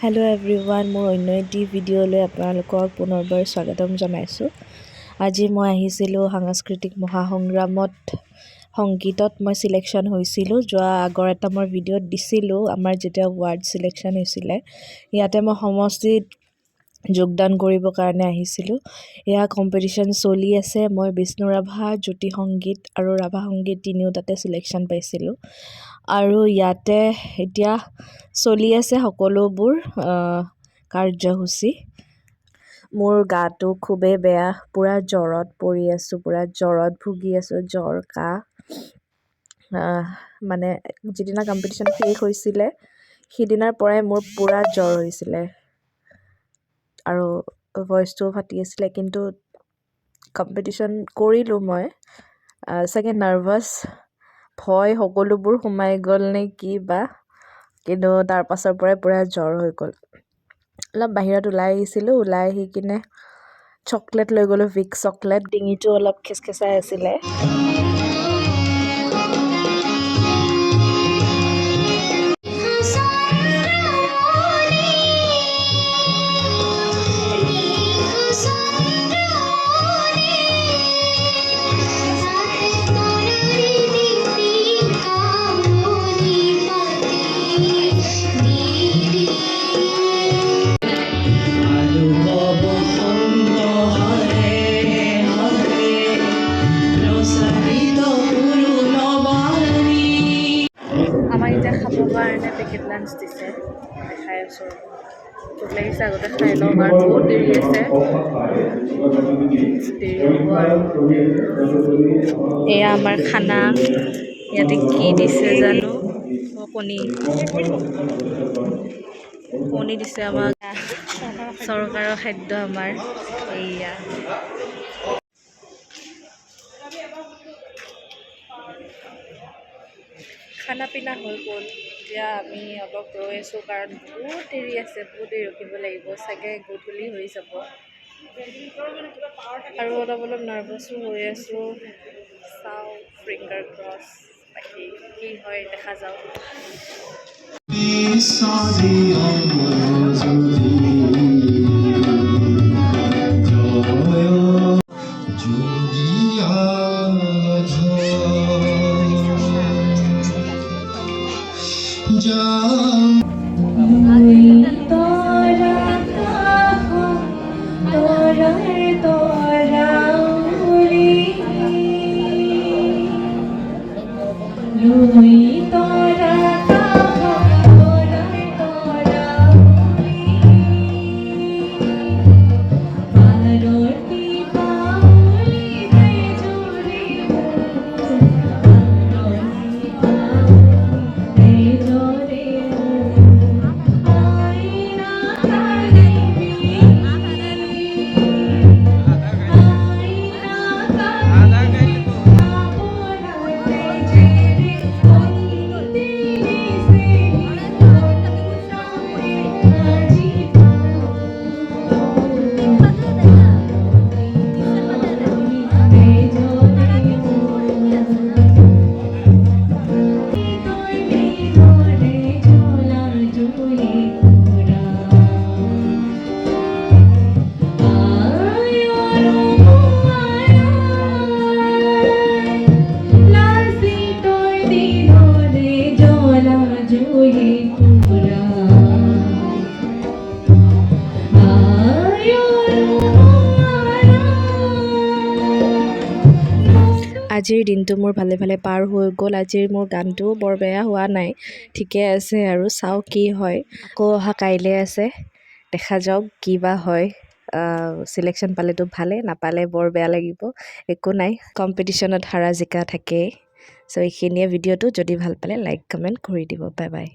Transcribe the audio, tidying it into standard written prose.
Hello' everyone, মোৰ অন্য এটি ভিডিঅ'লৈ আপোনালোকক পুনৰবাৰ স্বাগতম জনাইছোঁ। আজি মই আহিছিলোঁ সাংস্কৃতিক মহাসংগ্ৰামত সংগীতত মই চিলেকশ্যন হৈছিলোঁ। যোৱা আগৰ এটা মই ভিডিঅ'ত দিছিলোঁ আমাৰ যেতিয়া ৱাৰ্ড চিলেকশ্যন হৈছিলে। ইয়াতে মই সমষ্টিত যোগদান কৰিবৰ কাৰণে আহিছিলোঁ। এয়া কম্পিটিশ্যন চলি আছে। মই বিষ্ণু ৰাভা, জ্যোতি সংগীত আৰু ৰাভা সংগীত তিনিওটাতে চিলেকশ্যন পাইছিলোঁ। আৰু ইয়াতে এতিয়া চলি আছে সকলোবোৰ কাৰ্যসূচী। মোৰ গাটো খুবেই বেয়া, পূৰা জ্বৰত পৰি আছোঁ, পূৰা জ্বৰত ভুগি আছোঁ, জ্বৰ কাহ। মানে যিদিনা কম্পিটিশ্যন শেষ হৈছিলে সিদিনাৰ পৰাই মোৰ পূৰা জ্বৰ হৈছিলে আৰু ভইচটোও ফাটি আছিলে। কিন্তু কম্পিটিশ্যন কৰিলোঁ মই। চাগে নাৰ্ভাছ, ভয় সকলোবোৰ সোমাই গ'ল নে কি বা, কিন্তু তাৰ পাছৰ পৰাই পূৰা জ্বৰ হৈ গ'ল। অলপ বাহিৰত ওলাই আহিছিলোঁ, ওলাই আহি কিনে চকলেট লৈ গ'লোঁ, ভিক্স চকলেট। ডিঙিটো অলপ খেচখেচাই আছিলে। আমাৰ এতিয়া খাবৰ কাৰণে পেকেট লাঞ্চ দিছে, দেখাই আছোঁ। ভোক লাগিছে, আগতে খাই লওঁ কাৰণ বহুত দেৰি আছে, দেৰি হ'ব আৰু। এয়া আমাৰ খানা। ইয়াতে কি দিছে জানো, কণী দিছে আমাক। চৰকাৰৰ খাদ্য আমাৰ এইয়া। খানা পিনা হৈ গ'ল। এতিয়া আমি অলপ ৰৈ আছোঁ কাৰণ বহুত দেৰি আছে, বহুত দেৰি ৰখিব লাগিব, চাগে গধূলি হৈ যাব। আৰু অলপ নাৰ্ভাছো হৈ আছোঁ। চাওঁ, ফিংগাৰ ক্ৰছ, বাকী কি হয় দেখা যাওক। আজিৰ দিনটো মোৰ ভালে ভালে পাৰ হৈ গ'ল। আজিৰ মোৰ গানটোও বৰ বেয়া হোৱা নাই, ঠিকে আছে আৰু। চাওঁ কি হয়। আকৌ অহা কাইলৈ আছে, দেখা যাওক কি বা হয়। চিলেকশ্যন পালেতো ভালেই, নাপালে বৰ বেয়া লাগিব। একো নাই, কম্পিটিশ্যনত হাৰা জিকা থাকেই। চ' এইখিনিয়ে ভিডিঅ'টো। যদি ভাল পালে লাইক কমেণ্ট কৰি দিব। Bye bye.